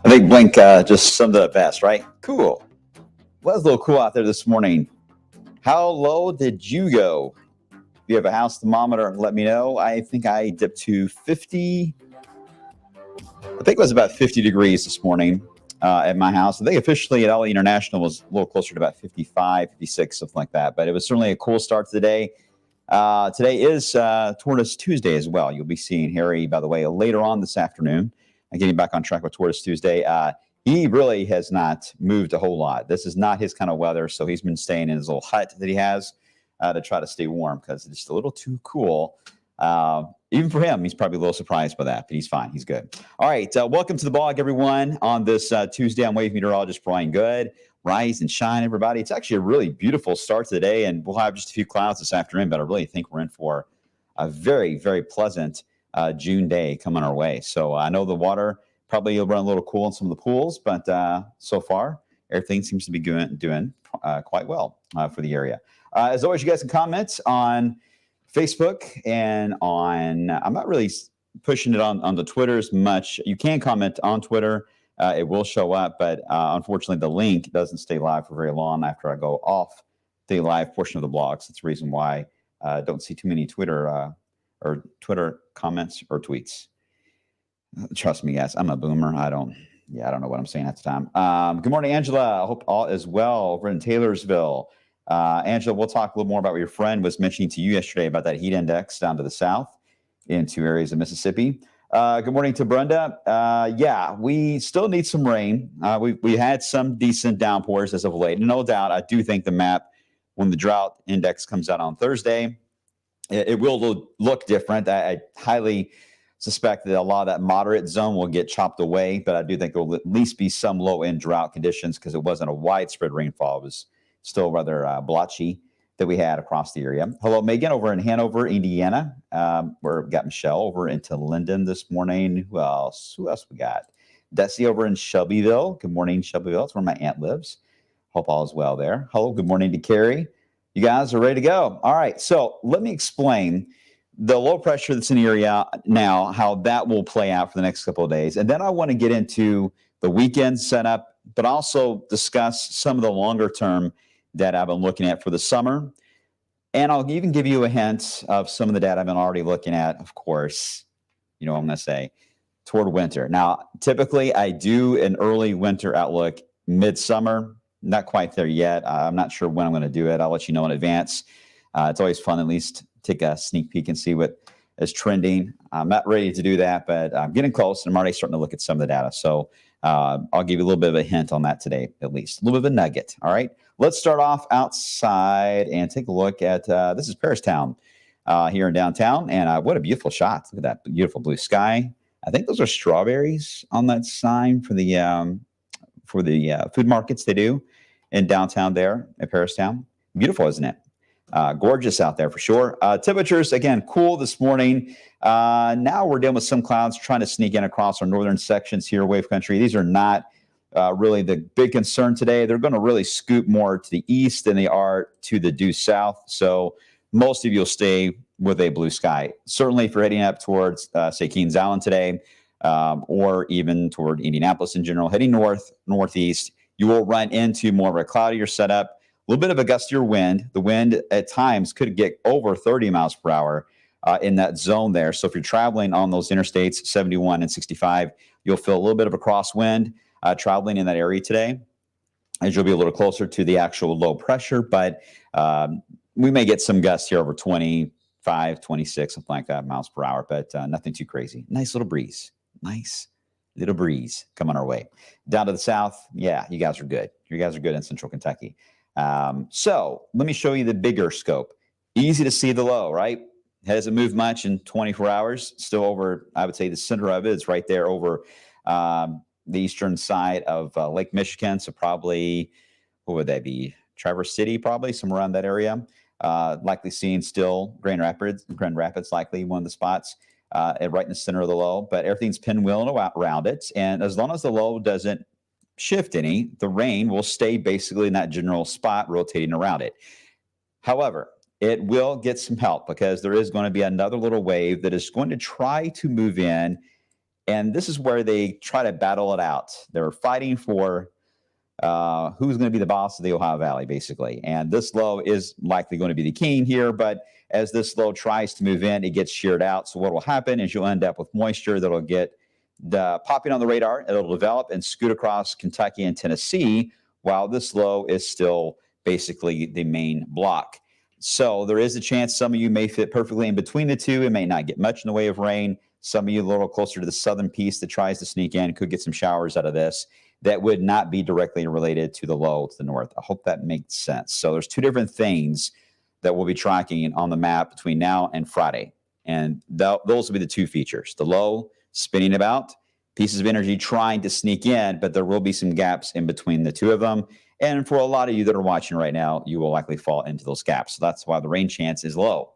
I think Blink just summed it up best, right? Cool. Well, it's a little cool out there this morning. How low did you go? If you have a house thermometer, let me know. I think I dipped to 50. I think it was about 50 degrees this morning at my house. I think officially at LA International was a little closer to about 55, 56, something like that. But it was certainly a cool start to the day. Today is Tortoise Tuesday as well. You'll be seeing Harry, by the way, later on this afternoon. And getting back on track with Tortoise Tuesday. He really has not moved a whole lot. This is not his kind of weather, so he's been staying in his little hut that he has to try to stay warm because it's just a little too cool. Even for him, he's probably a little surprised by that, but he's fine. He's good. All right, welcome to the blog, everyone. On this Tuesday, I'm wave meteorologist Brian Good. Rise and shine, everybody. It's actually a really beautiful start to the day, and we'll have just a few clouds this afternoon, but I really think we're in for a very, very pleasant June day coming our way. So I know the water probably will run a little cool in some of the pools, but so far everything seems to be doing quite well for the area. As always, you guys can comment on Facebook and on, I'm not really pushing it on the Twitter as much. You can comment on Twitter. It will show up, but unfortunately the link doesn't stay live for very long after I go off the live portion of the blog. So that's the reason why I don't see too many Twitter comments or tweets. Trust me, guys, I'm a boomer. I don't know what I'm saying at the time. Good morning, Angela. I hope all is well over in Taylorsville. Angela, we'll talk a little more about what your friend was mentioning to you yesterday about that heat index down to the south into areas of Mississippi. Good morning to Brenda. Yeah, we still need some rain. We had some decent downpours as of late. No doubt, I do think the map, when the drought index comes out on Thursday, it will look different. I highly suspect that a lot of that moderate zone will get chopped away, but I do think there will at least be some low-end drought conditions because it wasn't a widespread rainfall. It was still rather blotchy that we had across the area. Hello, Megan, over in Hanover, Indiana. We've got Michelle over into Linden this morning. Who else we got? Desi over in Shelbyville. Good morning, Shelbyville. That's where my aunt lives. Hope all is well there. Hello, good morning to Carrie. You guys are ready to go. All right, so let me explain the low pressure that's in the area now, how that will play out for the next couple of days. And then I want to get into the weekend setup, but also discuss some of the longer term data I've been looking at for the summer. And I'll even give you a hint of some of the data I've been already looking at, of course, you know what I'm going to say, toward winter. Now, typically I do an early winter outlook midsummer. Not quite there yet. I'm not sure when I'm going to do it. I'll let you know in advance. It's always fun, at least take a sneak peek and see what is trending. I'm not ready to do that, but I'm getting close, and I'm already starting to look at some of the data. So I'll give you a little bit of a hint on that today, at least. A little bit of a nugget, all right? Let's start off outside and take a look at this is Paristown here in downtown. And what a beautiful shot. Look at that beautiful blue sky. I think those are strawberries on that sign for the food markets they do in downtown there at Paristown. Beautiful, isn't it? Gorgeous out there for sure. Temperatures, again, cool this morning. Now we're dealing with some clouds trying to sneak in across our northern sections here, Wave Country. These are not really the big concern today. They're going to really scoop more to the east than they are to the due south. So most of you will stay with a blue sky. Certainly if you're heading up towards, say, Kings Island today, or even toward Indianapolis in general, heading northeast, you will run into more of a cloudier setup. A little bit of a gustier wind. The wind at times could get over 30 miles per hour in that zone there. So if you're traveling on those interstates, 71 and 65, you'll feel a little bit of a crosswind traveling in that area today, as you'll be a little closer to the actual low pressure. But we may get some gusts here over 25, 26, something like that miles per hour, but nothing too crazy. Nice little breeze. Nice little breeze coming our way. Down to the south, yeah, you guys are good. You guys are good in central Kentucky. So let me show you the bigger scope. Easy to see the low, right? Hasn't moved much in 24 hours. Still over, I would say the center of it is right there over the eastern side of Lake Michigan. So probably, what would that be? Traverse City, probably somewhere around that area. Likely seeing still Grand Rapids likely one of the spots right in the center of the low, but everything's pinwheeling around it. And as long as the low doesn't shift any, the rain will stay basically in that general spot rotating around it. However, it will get some help because there is going to be another little wave that is going to try to move in. And this is where they try to battle it out. They're fighting for who's going to be the boss of the Ohio Valley, basically. And this low is likely going to be the king here, but as this low tries to move in, it gets sheared out. So what will happen is you'll end up with moisture that'll get popping on the radar. It'll develop and scoot across Kentucky and Tennessee, while this low is still basically the main block. So there is a chance some of you may fit perfectly in between the two. It may not get much in the way of rain. Some of you a little closer to the southern piece that tries to sneak in could get some showers out of this. That would not be directly related to the low to the north. I hope that makes sense. So there's two different things that we'll be tracking on the map between now and Friday. And those will be the two features. The low spinning about, pieces of energy trying to sneak in, but there will be some gaps in between the two of them. And for a lot of you that are watching right now, you will likely fall into those gaps. So that's why the rain chance is low.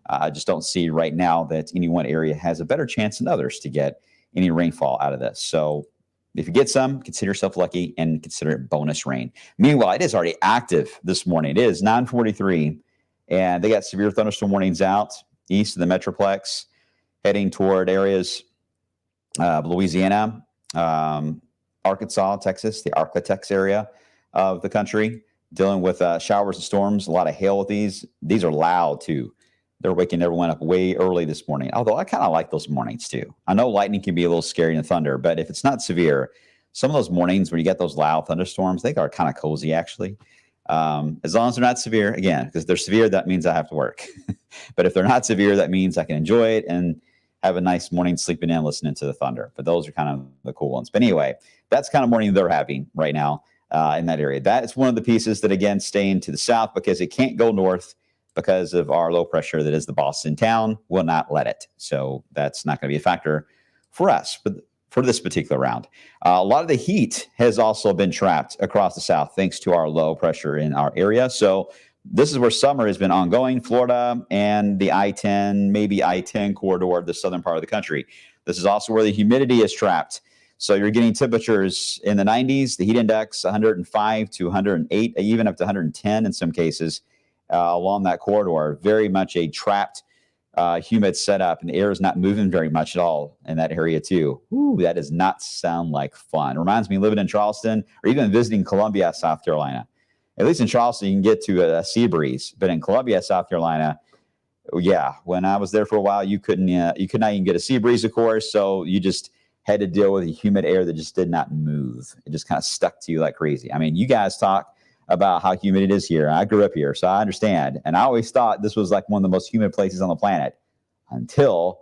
I just don't see right now that any one area has a better chance than others to get any rainfall out of this. So if you get some, consider yourself lucky and consider it bonus rain. Meanwhile, it is already active this morning. It is 9:43, and they got severe thunderstorm warnings out east of the Metroplex, heading toward areas of Louisiana, Arkansas, Texas, the Arklatex area of the country, dealing with showers and storms, a lot of hail with these. These are loud, too. They're waking everyone up way early this morning, although I kind of like those mornings, too. I know lightning can be a little scary in thunder, but if it's not severe, some of those mornings when you get those loud thunderstorms, they are kind of cozy, actually. As long as they're not severe, again, because if they're severe, that means I have to work. But if they're not severe, that means I can enjoy it and have a nice morning sleeping in, listening to the thunder. But those are kind of the cool ones. But anyway, that's kind of morning they're having right now in that area. That is one of the pieces that, again, staying to the south because it can't go north because of our low pressure that is the boss in town, will not let it. So that's not going to be a factor for us for this particular round. A lot of the heat has also been trapped across the south thanks to our low pressure in our area. So this is where summer has been ongoing, Florida and the I-10, maybe I-10 corridor of the southern part of the country. This is also where the humidity is trapped. So you're getting temperatures in the 90s, the heat index 105 to 108, even up to 110 in some cases along that corridor. Very much a trapped humid setup, and the air is not moving very much at all in that area too. Ooh, that does not sound like fun. Reminds me of living in Charleston or even visiting Columbia, South Carolina. At least in Charleston, you can get to a sea breeze, but in Columbia, South Carolina, yeah, when I was there for a while, you could not even get a sea breeze, of course. So you just had to deal with a humid air that just did not move. It just kind of stuck to you like crazy. I mean, you guys talk about how humid it is here. I grew up here, so I understand. And I always thought this was like one of the most humid places on the planet until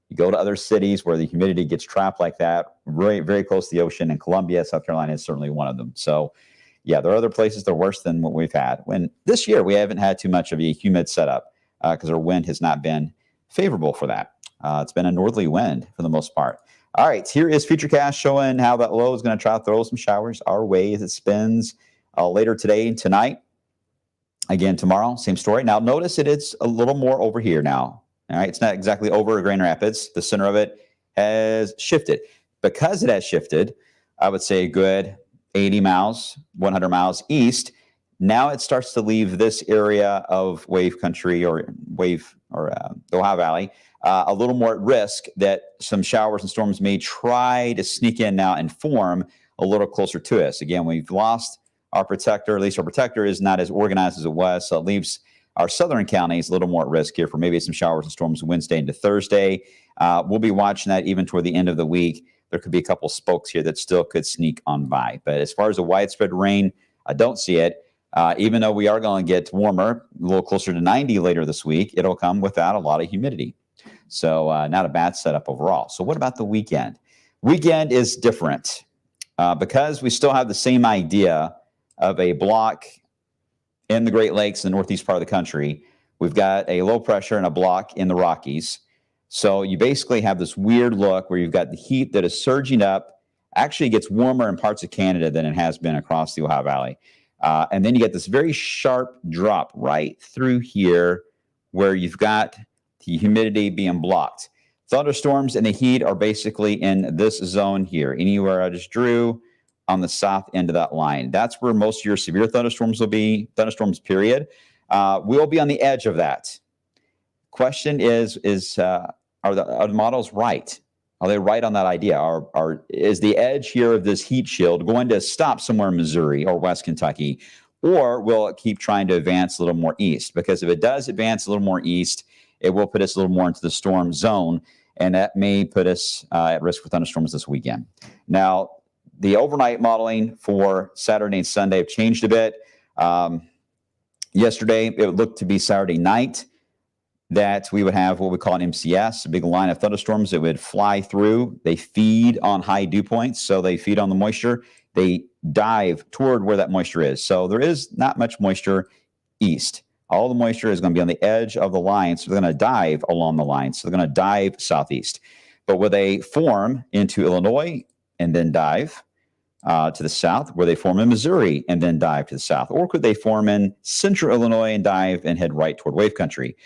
you go to other cities where the humidity gets trapped like that, very, very close to the ocean. And Columbia, South Carolina is certainly one of them. So yeah, there are other places that are worse than what we've had. When this year we haven't had too much of a humid setup because our wind has not been favorable for that. It's been a northerly wind for the most part. All right, here is Futurecast showing how that low is going to try to throw some showers our way as it spins later today and tonight. Again, tomorrow, same story. Now, notice it's a little more over here now. All right, it's not exactly over Grand Rapids. The center of it has shifted. Because it has shifted, I would say a good 80 miles, 100 miles east. Now it starts to leave this area of wave country or the Ohio Valley a little more at risk that some showers and storms may try to sneak in now and form a little closer to us. Again, we've lost our protector, at least our protector is not as organized as it was, so it leaves our southern counties a little more at risk here for maybe some showers and storms Wednesday into Thursday. We'll be watching that even toward the end of the week. There could be a couple spokes here that still could sneak on by. But as far as a widespread rain, I don't see it. Even though we are going to get warmer, a little closer to 90 later this week, it'll come without a lot of humidity. So not a bad setup overall. So what about the weekend? Weekend is different because we still have the same idea of a block in the Great Lakes, the northeast part of the country. We've got a low pressure and a block in the Rockies. So you basically have this weird look where you've got the heat that is surging up, actually gets warmer in parts of Canada than it has been across the Ohio Valley. And then you get this very sharp drop right through here where you've got the humidity being blocked. Thunderstorms and the heat are basically in this zone here, anywhere I just drew on the south end of that line. That's where most of your severe thunderstorms will be, thunderstorms period. We'll be on the edge of that. Question is are the models right? Are they right on that idea? Is the edge here of this heat shield going to stop somewhere in Missouri or West Kentucky? Or will it keep trying to advance a little more east? Because if it does advance a little more east, it will put us a little more into the storm zone, and that may put us at risk for thunderstorms this weekend. Now, the overnight modeling for Saturday and Sunday have changed a bit. Yesterday, it looked to be Saturday night that we would have what we call an MCS, a big line of thunderstorms that would fly through. They feed on high dew points, so they feed on the moisture. They dive toward where that moisture is. So there is not much moisture east. All the moisture is going to be on the edge of the line, so they're going to dive along the line. So they're going to dive southeast. But will they form into Illinois and then dive to the south? Will they form in Missouri and then dive to the south? Or could they form in central Illinois and dive and head right toward wave country?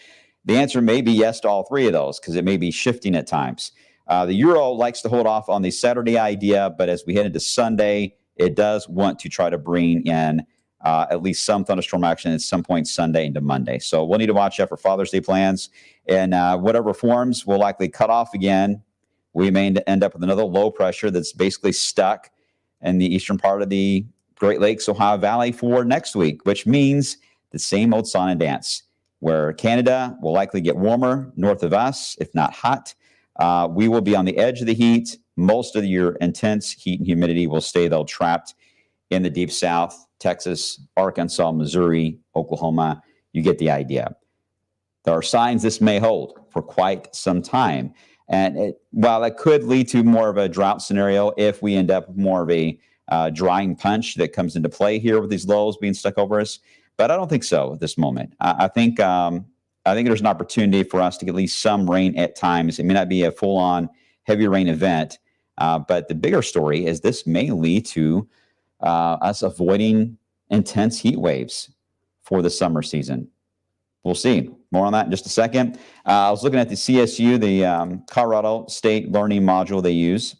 The answer may be yes to all three of those because it may be shifting at times. The Euro likes to hold off on the Saturday idea, but as we head into Sunday, it does want to try to bring in at least some thunderstorm action at some point Sunday into Monday. So we'll need to watch out for Father's Day plans. And whatever forms will likely cut off again. We may end up with another low pressure that's basically stuck in the eastern part of the Great Lakes, Ohio Valley for next week, which means the same old song and dance, where Canada will likely get warmer north of us, if not hot. We will be on the edge of the heat. Most of your intense heat and humidity will stay, though, trapped in the deep south, Texas, Arkansas, Missouri, Oklahoma. You get the idea. There are signs this may hold for quite some time. And while that could lead to more of a drought scenario if we end up with more of a drying punch that comes into play here with these lows being stuck over us, but I don't think so at this moment. I think there's an opportunity for us to get at least some rain at times. It may not be a full-on heavy rain event, but the bigger story is this may lead to us avoiding intense heat waves for the summer season. We'll see. More on that in just a second. I was looking at the CSU, the Colorado State Learning Module they use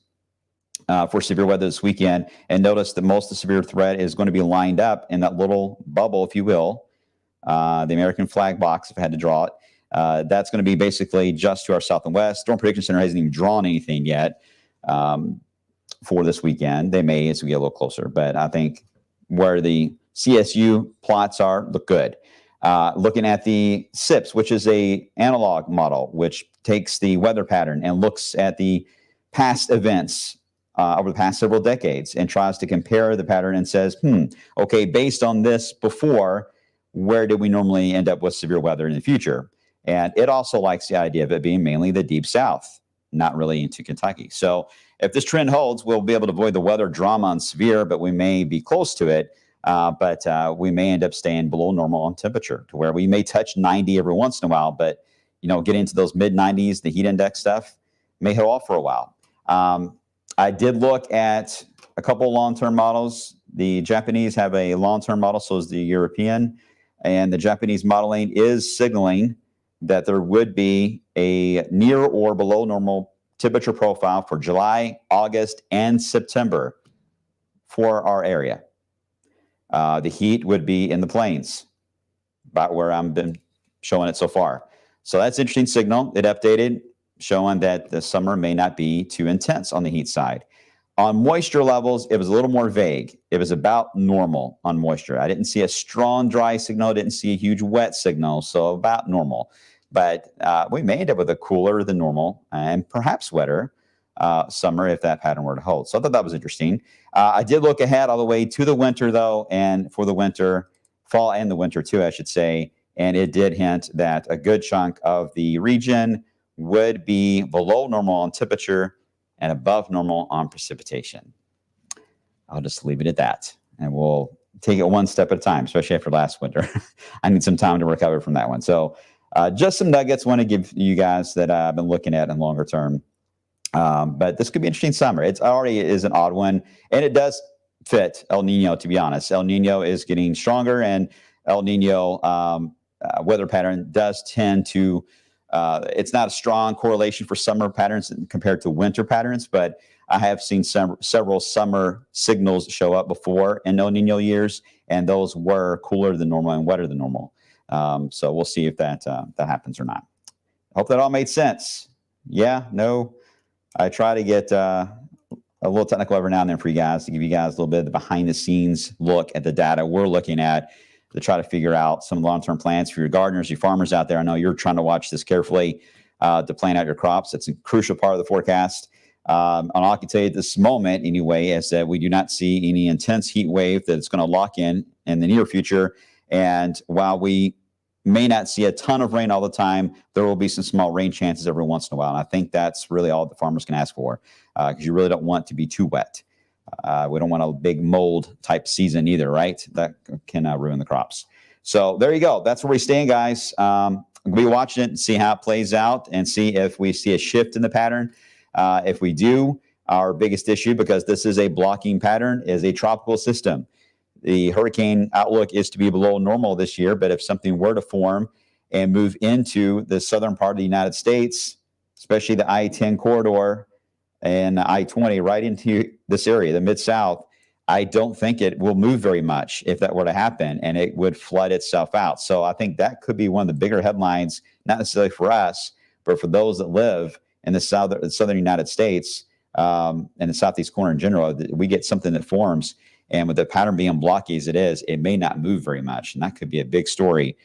for severe weather this weekend, and notice that most of the severe threat is going to be lined up in that little bubble, if you will, the American flag box, if I had to draw it. That's going to be basically just to our south and west. Storm Prediction Center hasn't even drawn anything yet for this weekend. They may as we get a little closer, but I think where the CSU plots are look good. Looking at the SIPS, which is a analog model, which takes the weather pattern and looks at the past events over the past several decades and tries to compare the pattern and says, okay, based on this before, where did we normally end up with severe weather in the future? And it also likes the idea of it being mainly the deep south, not really into Kentucky. So if this trend holds, we'll be able to avoid the weather drama on severe, but we may be close to it but we may end up staying below normal on temperature to where we may touch 90 every once in a while, but get into those mid 90s, the heat index stuff may hold off for a while. I did look at a couple long-term models. The Japanese have a long-term model, so is the European, and the Japanese modeling is signaling that there would be a near or below normal temperature profile for July, August, and September for our area. The heat would be in the plains, about where I've been showing it so far. So that's an interesting signal. It updated, showing that the summer may not be too intense on the heat side. On moisture levels, it was a little more vague. It was about normal on moisture. I didn't see a strong dry signal. I didn't see a huge wet signal, so about normal. But we may end up with a cooler than normal and perhaps wetter summer if that pattern were to hold. So I thought that was interesting. I did look ahead all the way to the winter, though, and for the winter, fall and the winter, too, I should say. And it did hint that a good chunk of the region would be below normal on temperature and above normal on precipitation. I'll just leave it at that, and we'll take it one step at a time, especially after last winter. I need some time to recover from that one. So just some nuggets I want to give you guys that I've been looking at in longer term. But this could be an interesting summer. It already is an odd one, and it does fit El Nino, to be honest. El Nino is getting stronger, and El Nino weather pattern does tend to it's not a strong correlation for summer patterns compared to winter patterns, but I have seen several summer signals show up before in El Nino years, and those were cooler than normal and wetter than normal. So we'll see if that happens or not. Hope that all made sense. Yeah, no, I try to get a little technical every now and then for you guys to give you guys a little bit of the behind-the-scenes look at the data we're looking at to try to figure out some long-term plans for your gardeners, your farmers out there. I know you're trying to watch this carefully to plan out your crops. It's a crucial part of the forecast. And I can tell you at this moment, anyway, is that we do not see any intense heat wave that's going to lock in the near future. And while we may not see a ton of rain all the time, there will be some small rain chances every once in a while. And I think that's really all the farmers can ask for, because you really don't want to be too wet. We don't want a big mold type season either, right? That can ruin the crops. So there you go. That's where we stand, guys. We'll be watching it and see how it plays out and see if we see a shift in the pattern. If we do, our biggest issue, because this is a blocking pattern, is a tropical system. The hurricane outlook is to be below normal this year, but if something were to form and move into the southern part of the United States, especially the I-10 corridor and I-20 right into this area, the Mid-South, I don't think it will move very much if that were to happen, and it would flood itself out. So I think that could be one of the bigger headlines, not necessarily for us, but for those that live in the southern United States and the southeast corner in general. We get something that forms, and with the pattern being blocky as it is, it may not move very much, and that could be a big story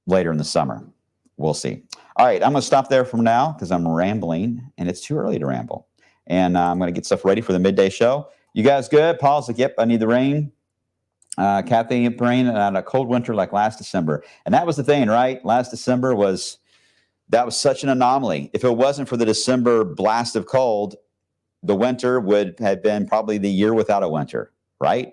later in the summer. We'll see. All right, I'm going to stop there for now because I'm rambling, and it's too early to ramble. And I'm going to get stuff ready for the midday show. You guys good? Paul's like, yep, I need the rain. Kathy, rain and a cold winter like last December. And that was the thing, right? Last December was such an anomaly. If it wasn't for the December blast of cold, the winter would have been probably the year without a winter, right?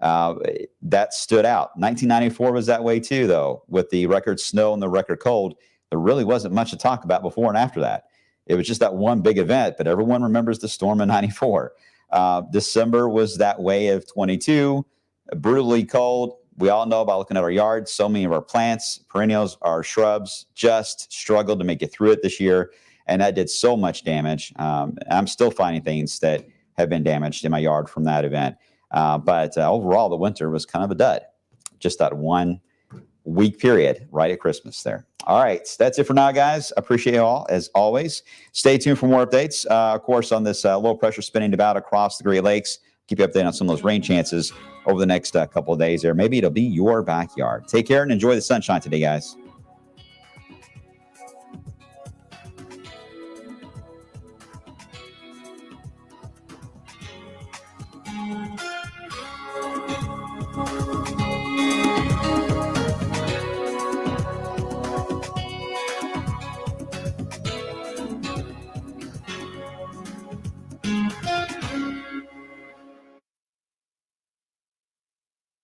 That stood out. 1994 was that way too, though, with the record snow and the record cold. There really wasn't much to talk about before and after that. It was just that one big event, but everyone remembers the storm in 94. December was that way of 22, brutally cold. We all know about looking at our yards. So many of our plants, perennials, our shrubs just struggled to make it through it this year. And that did so much damage. I'm still finding things that have been damaged in my yard from that event. But overall, the winter was kind of a dud. Just that 1 week period right at Christmas there. All right. That's it for now, guys. Appreciate you all, as always. Stay tuned for more updates, of course, on this low pressure spinning about across the Great Lakes. Keep you updated on some of those rain chances over the next couple of days there. Maybe it'll be your backyard. Take care and enjoy the sunshine today, guys.